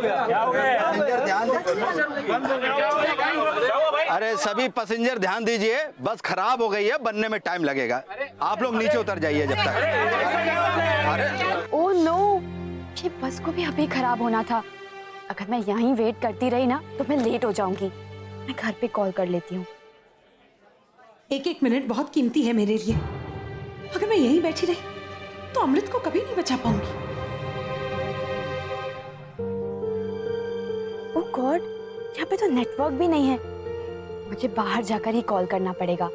Passenger ध्यान अरे सभी पैसेंजर ध्यान दीजिए, बस खराब हो गई है, बनने में टाइम लगेगा। आप लोग नीचे उतर जाइए जब तक। अरे ओह नो, ये बस को भी अभी खराब होना था। अगर मैं यहीं वेट करती रही ना तो मैं लेट हो जाऊंगी। मैं घर पे कॉल कर लेती हूँ। एक एक मिनट बहुत कीमती है मेरे लिए। अगर मैं यहीं बैठी रही तो अमृत को कभी नहीं बचा पाऊंगी। ओह गॉड, यहाँ पे तो नेटवर्क भी नहीं है। मुझे बाहर जाकर ही कॉल करना पड़ेगा।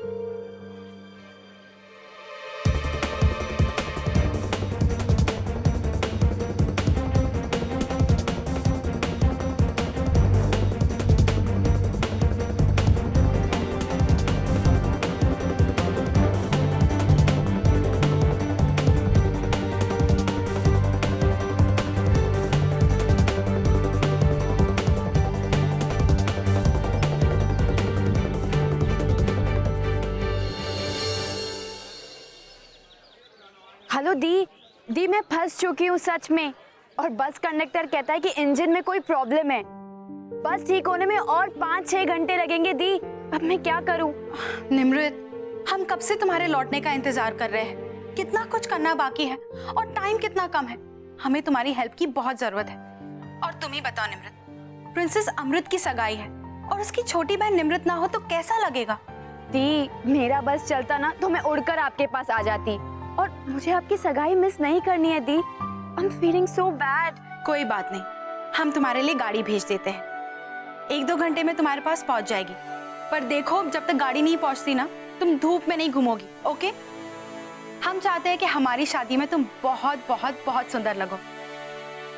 हेलो दी, मैं फंस चुकी हूँ सच में। और बस कंडक्टर कहता है कि इंजन में कोई प्रॉब्लम है। बस ठीक होने में और 5-6 घंटे लगेंगे दी। अब मैं क्या करूँ? निमृत, हम कब से तुम्हारे लौटने का इंतजार कर रहे हैं। कितना कुछ करना बाकी है और टाइम कितना कम है। हमें तुम्हारी हेल्प की बहुत जरूरत है। और तुम ही बताओ निमृत, प्रिंसेस अमृत की सगाई है और उसकी छोटी बहन निमृत ना हो तो कैसा लगेगा? दी, मेरा बस चलता ना तो मैं उड़कर आपके पास आ जाती। और मुझे आपकी सगाई मिस नहीं करनी है दी। I'm feeling so bad। कोई बात नहीं, हम तुम्हारे लिए गाड़ी भेज देते हैं। 1-2 घंटे में तुम्हारे पास पहुंच जाएगी। पर देखो, जब तक गाड़ी नहीं पहुंचती ना, तुम धूप में नहीं घूमोगी, ओके? हम चाहते हैं कि हमारी शादी में तुम बहुत बहुत बहुत सुंदर लगो।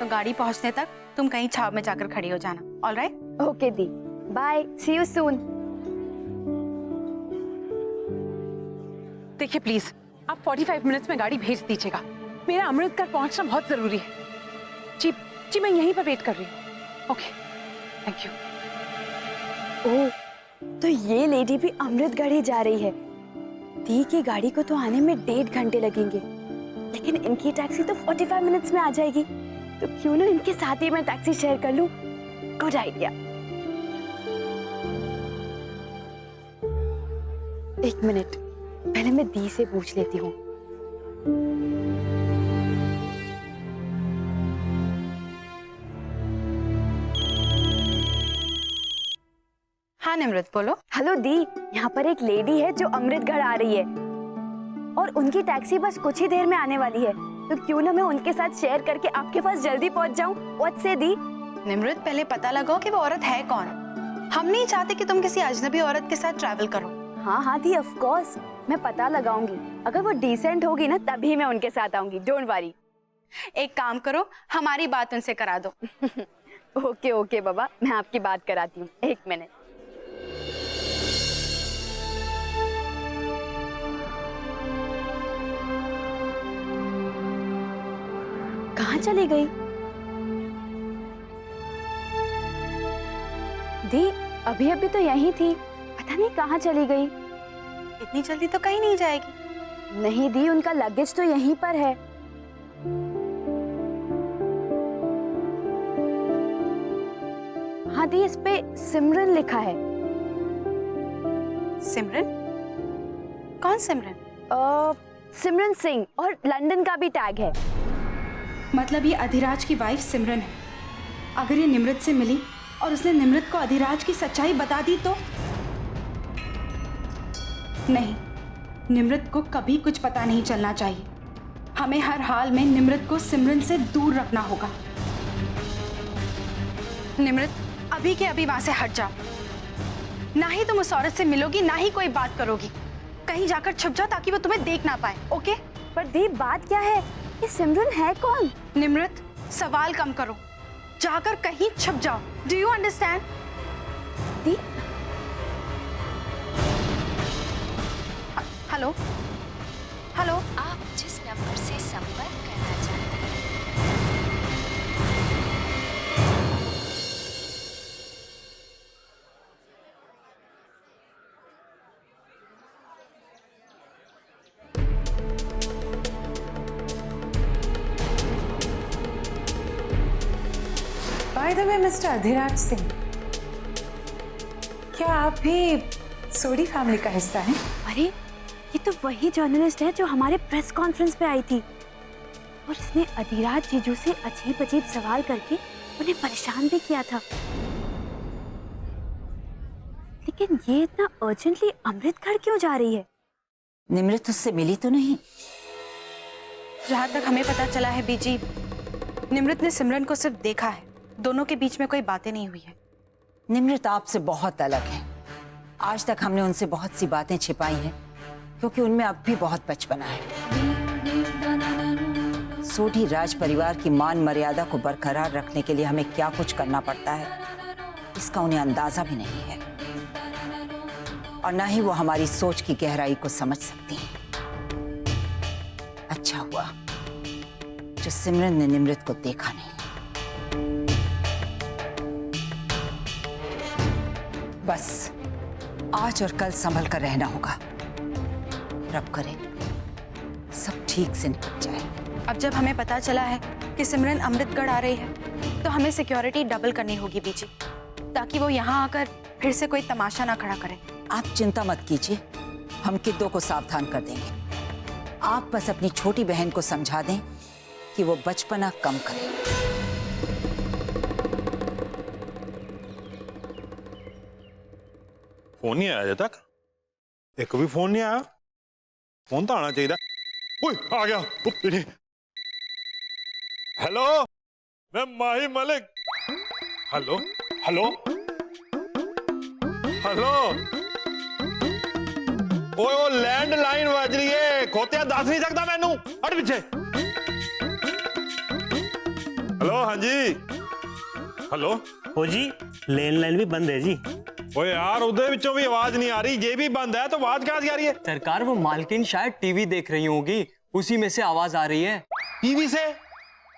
तो गाड़ी पहुंचने तक तुम कहीं छाव में जाकर खड़ी हो जाना। ऑलराइट? ओके दी, बाय, सी यू सून। देखिए प्लीज, आप 45 मिनट्स में गाड़ी भेज दीजिएगा। मेरा अमृत घर पहुंचना बहुत जरूरी है। जी जी, मैं यहीं पर वेट कर रही हूँ। Okay, thank you. ओह, तो ये लेडी भी अमृतगढ़ ही जा रही है। दी की गाड़ी को तो आने में 1.5 घंटे लगेंगे, लेकिन इनकी टैक्सी तो 45 मिनट्स में आ जाएगी। तो क्यों ना इनके साथ ही मैं टैक्सी शेयर कर लूं। Good idea. एक मिनट, पहले मैं दी से पूछ लेती हूँ। हाँ निमृत, बोलो। हेलो दी, यहाँ पर एक लेडी है जो अमृतगढ़ आ रही है और उनकी टैक्सी बस कुछ ही देर में आने वाली है। तो क्यों ना मैं उनके साथ शेयर करके आपके पास जल्दी पहुँच जाऊँ। व्हाट से दी? निमृत, पहले पता लगाओ कि वो औरत है कौन। हम नहीं चाहते कि तुम किसी अजनबी औरत के साथ ट्रैवल करो। हाँ हाँ दी, ऑफ कोर्स मैं पता लगाऊंगी। अगर वो डिसेंट होगी ना तभी मैं उनके साथ आऊंगी। Don't worry. एक काम करो, हमारी बात उनसे करा दो। ओके ओके बाबा, मैं आपकी बात कराती हूँ। एक मिनट। कहाँ चली गई दी? अभी अभी तो यहीं थी, पता नहीं कहाँ चली गई। इतनी जल्दी तो कहीं नहीं जाएगी। नहीं दी, उनका लगेज तो यहीं पर है। हाँ दी, इस पे सिमरन लिखा है। सिमरन? कौन सिमरन? सिमरन सिंह, और लंदन का भी टैग है। मतलब ये अधिराज की वाइफ सिमरन है। अगर ये निमृत से मिली और उसने निमृत को अधिराज की सच्चाई बता दी तो? नहीं, निमृत को कभी कुछ पता नहीं चलना चाहिए। हमें हर हाल में निमृत को सिमरन से दूर रखना होगा। निमृत, अभी के अभी वहां से हट जाओ। ना ही तुम उस औरत से मिलोगी, ना ही कोई बात करोगी। कहीं जाकर छुप जाओ ताकि वो तुम्हें देख ना पाए, ओके? पर दी, बात क्या है? ये सिमरन है कौन? निमृत, सवाल कम करो, जाकर कहीं छुप जाओ। Do you understand? The, hello hello, आप जिस नंबर से संपर्क करना चाहते हैं। By the way mister Adhiraj Singh, क्या आप भी सोडी फैमिली का हिस्सा हैं? अरे ये तो वही जर्नलिस्ट है जो हमारे प्रेस कॉन्फ्रेंस पे आई थी और इसने अधिराज जीजू से अजीब अजीब सवाल करके उन्हें परेशान भी किया था। लेकिन ये इतना अर्जेंटली अमृतगढ़ क्यों जा रही है? निमृत उससे मिली तो नहीं? जहाँ तक हमें पता चला है बीजी, निमृत ने सिमरन को सिर्फ देखा है, दोनों के बीच में कोई बातें नहीं हुई है। निमृत आपसे बहुत अलग है। आज तक हमने उनसे बहुत सी बातें छिपाई हैं क्योंकि उनमें अब भी बहुत बचपना है। सोढ़ी राज परिवार की मान मर्यादा को बरकरार रखने के लिए हमें क्या कुछ करना पड़ता है इसका उन्हें अंदाजा भी नहीं है, और ना ही वो हमारी सोच की गहराई को समझ सकती हैं। अच्छा हुआ जो सिमरन ने निमृत को देखा नहीं। बस आज और कल संभल कर रहना होगा। रब करे सब ठीक से निपट जाए। अब जब हमें पता चला है कि सिमरन अमृतगढ़ आ रही है तो हमें सिक्योरिटी डबल करनी होगी बीजी, ताकि वो यहाँ आकर फिर से कोई तमाशा ना खड़ा करे। आप चिंता मत कीजिए, हम किद्दों को सावधान कर देंगे। आप बस अपनी छोटी बहन को समझा दें कि वो बचपना कम करे। फोन नहीं आया अजे तक, एक भी फोन नहीं आया। फोन तो आना चाहिए। ओए आ गया। हेलो, मैं माही मलिक। हेलो हेलो हेलो, ओए वो लैंडलाइन बज रही है, खोतिया दस नहीं सकता मैनू, हट पीछे। हेलो, हाँ जी, हेलो। ओ जी, लैंडलाइन भी बंद है जी। ओए यार, उधर विचों भी आवाज नहीं आ रही, ये भी बंद है तो आवाज कहां से आ रही है? सरकार, वो मालकिन शायद टीवी देख रही होगी, उसी में से आवाज आ रही है। टीवी से?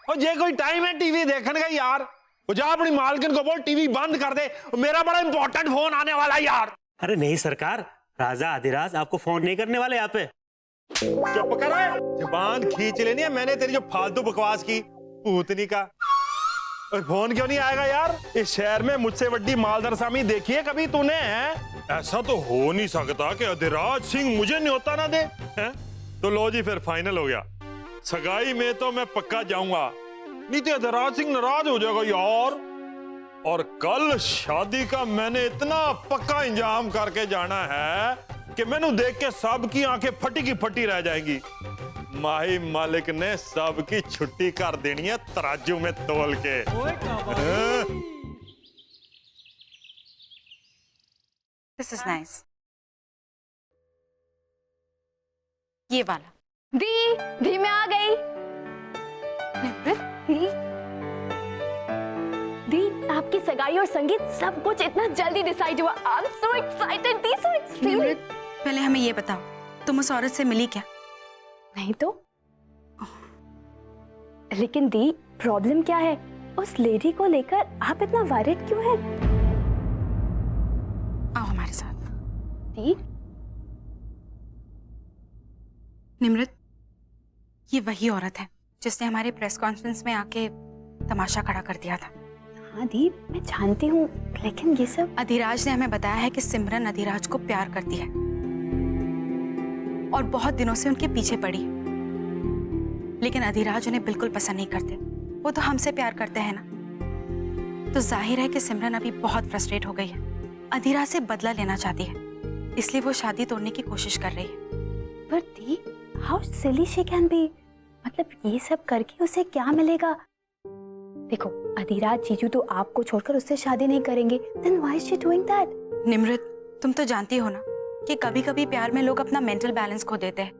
और ये कोई टाइम है टीवी देखने का यार? वो जा अपनी मालकिन को बोल टीवी बंद कर दे, मेरा बड़ा इंपॉर्टेंट फोन आने वाला है यार। अरे नहीं सरकार, राजा अधिराज आपको फोन नहीं करने वाले यहाँ पे। चुप कर, जुबान खींच लेनी है मैंने तेरी जो फालतू बकवास की भूतनी का। और फोन क्यों नहीं आएगा यार? इस शहर में मुझसे बड़ी मालदार सामी देखी है कभी तूने? है ऐसा तो हो नहीं सकता कि अधिराज सिंह मुझे न्योता ना दे है? तो लो जी, फिर फाइनल हो गया। सगाई में तो मैं पक्का जाऊंगा, नहीं तो अधिराज सिंह नाराज हो जाएगा यार। और कल शादी का मैंने इतना पक्का इंतजाम करके जाना है कि मैंने देख के सबकी आंखें फटी की फटी रह जाएंगी। माही मालिक ने सबकी छुट्टी कर देनी है तराजू में तोल के। This is nice. ये वाला। दी मैं आ गई। दी आपकी सगाई और संगीत सब कुछ इतना जल्दी डिसाइड हुआ। I am so excited, the so excited. पहले हमें ये बताओ, तुम उस औरत से मिली क्या? नहीं तो। लेकिन दी, प्रॉब्लम क्या है? उस लेडी को लेकर आप इतना वरीड क्यों हैं? आओ हमारे साथ। दी, निमृत, ये वही औरत है जिसने हमारे प्रेस कॉन्फ्रेंस में आके तमाशा खड़ा कर दिया था। हाँ दी, मैं जानती हूँ, लेकिन ये सब अधिराज ने हमें बताया है कि सिमरन अधिराज को प्यार करती है और बहुत दिनों से उनके पीछे पड़ी है। लेकिन अधिराज उन्हें बिल्कुल पसंद नहीं करते, वो तो हमसे प्यार करते हैं ना। तो जाहिर है कि सिमरन अभी बहुत फ्रस्ट्रेट हो गई है, अधिराज से बदला लेना चाहती है, इसलिए वो शादी तोड़ने की कोशिश कर रही है। पर दी, how silly she can be. मतलब ये सब करके उसे क्या मिलेगा? देखो, अधिराज जीजू तो आपको छोड़कर उससे शादी नहीं करेंगे। Then why is she doing that? Nimrit, तुम तो जानती हो ना कि कभी कभी प्यार में लोग अपना मेंटल बैलेंस खो देते हैं,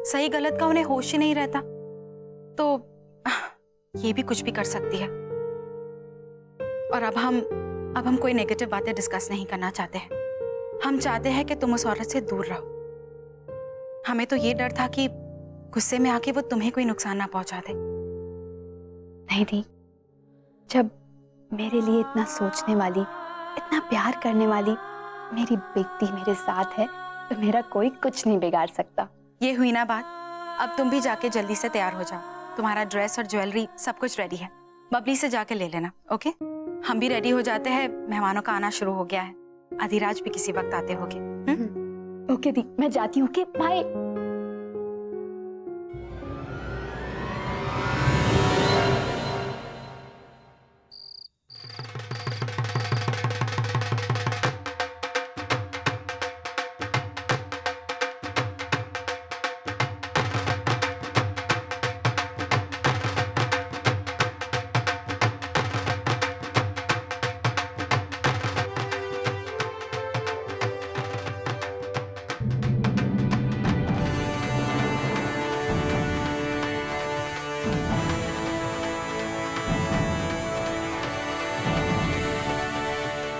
सही गलत का उन्हें होश ही नहीं रहता, तो ये भी कुछ भी कर सकती है। और अब हम कोई नेगेटिव बातें डिस्कस नहीं करना चाहते हैं। हम चाहते हैं कि तुम उस औरत से दूर रहो। हमें तो ये डर था कि गुस्से में आके वो तुम्हें कोई नुकसान ना पहुंचा दे। नहीं दी, जब मेरे लिए इतना सोचने वाली, इतना प्यार करने वाली मेरी बेटी मेरे साथ है, तो मेरा कोई कुछ नहीं बिगाड़ सकता। ये हुई ना बात। अब तुम भी जाके जल्दी से तैयार हो जाओ, तुम्हारा ड्रेस और ज्वेलरी सब कुछ रेडी है। बबली से जाके ले लेना। ओके, हम भी रेडी हो जाते हैं, मेहमानों का आना शुरू हो गया है। अधिराज भी किसी वक्त आते होंगे। ओके दी, मैं जाती हूँ। Okay bye.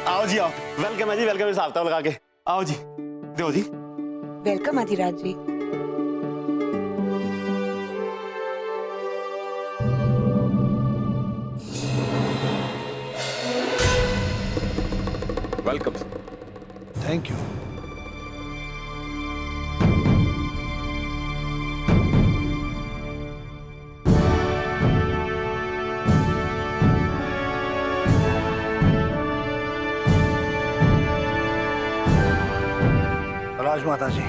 आओ जी आओ, वेलकम है जी, वेलकम है। साफ्ताब लगा के आओ जी, दो जी। Welcome Adhiraj ji. Welcome. Thank you. Rajmata ji,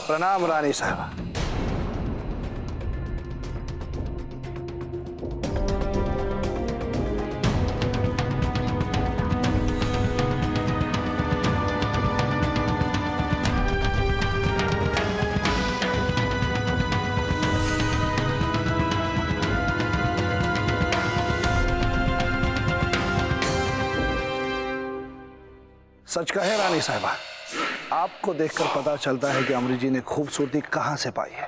प्रणाम रानी साहब। सच कहे रानी साहिबा, आपको देखकर पता चलता है कि अमृत जी ने खूबसूरती कहां से पाई है।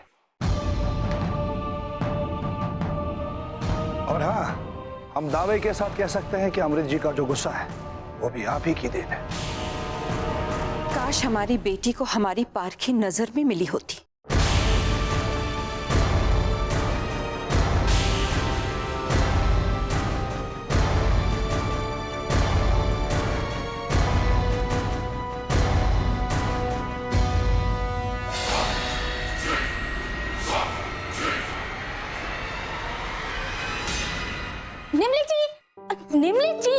और हाँ, हम दावे के साथ कह सकते हैं कि अमृत जी का जो गुस्सा है वो भी आप ही की देन है। काश हमारी बेटी को हमारी पारखी नजर में मिली होती। निमलित जी,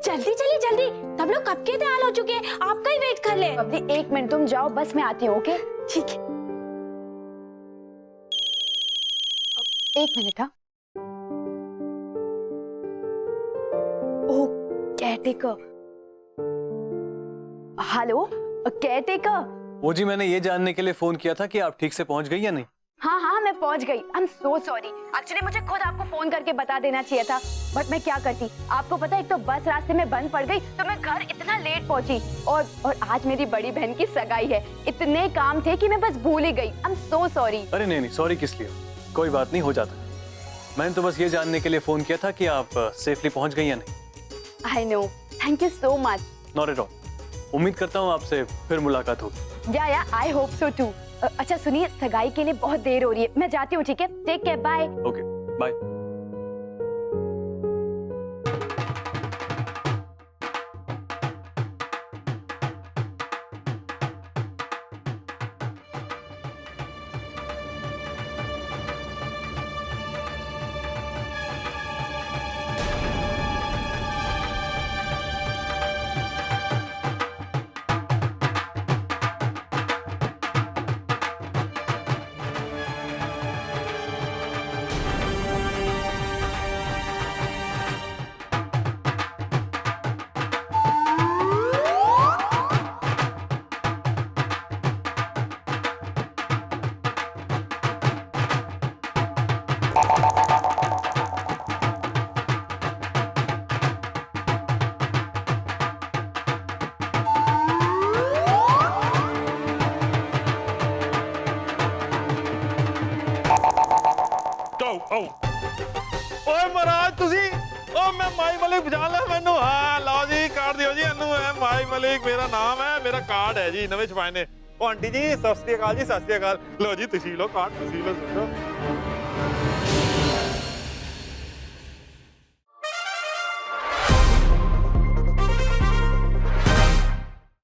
जल्दी चलिए जल्दी, सब लोग कब के तैयार हो चुके हैं, आपका ही वेट कर ले। अभी 1 मिनट तुम जाओ, बस मैं आती हूँ। ओके ठीक है। 1 मिनट। हाँ, ओह केयरटेकर। Hello caretaker. वो जी, मैंने ये जानने के लिए फोन किया था कि आप ठीक से पहुंच गई या नहीं। हाँ हाँ मैं पहुंच गई। I am so sorry. Actually मुझे खुद आपको फोन करके बता देना चाहिए था, बट मैं क्या करती। आपको पता है, एक तो बस रास्ते में बंद पड़ गई, तो मैं घर इतना लेट पहुंची। और आज मेरी बड़ी बहन की सगाई है, इतने काम थे कि मैं बस भूल ही गई। I am so sorry. अरे नहीं, सॉरी किस लिए, कोई बात नहीं, हो जाता। मैंने तो बस ये जानने के लिए फोन किया था कि आप सेफली पहुंच गई या नहीं। I know, thank you so much. Not at all. उम्मीद करता हूँ आपसे फिर मुलाकात होगी। या आई होप सो टू। अच्छा सुनिए, सगाई के लिए बहुत देर हो रही है, मैं जाती हूँ। ठीक है, take care, bye. Okay bye. ओए महाराज तुसी ओ मैं माई मलिक जान ला मैनू। हाँ लो जी कार्ड दियो जी इनू। है माई मलिक मेरा नाम है, मेरा कार्ड है जी, नवे छपाए ने। ओ आंटी जी सत श्री अकाल जी, सत श्री अकाल। लो जी तुसी लो कार्ड, तुसी लो सुनो।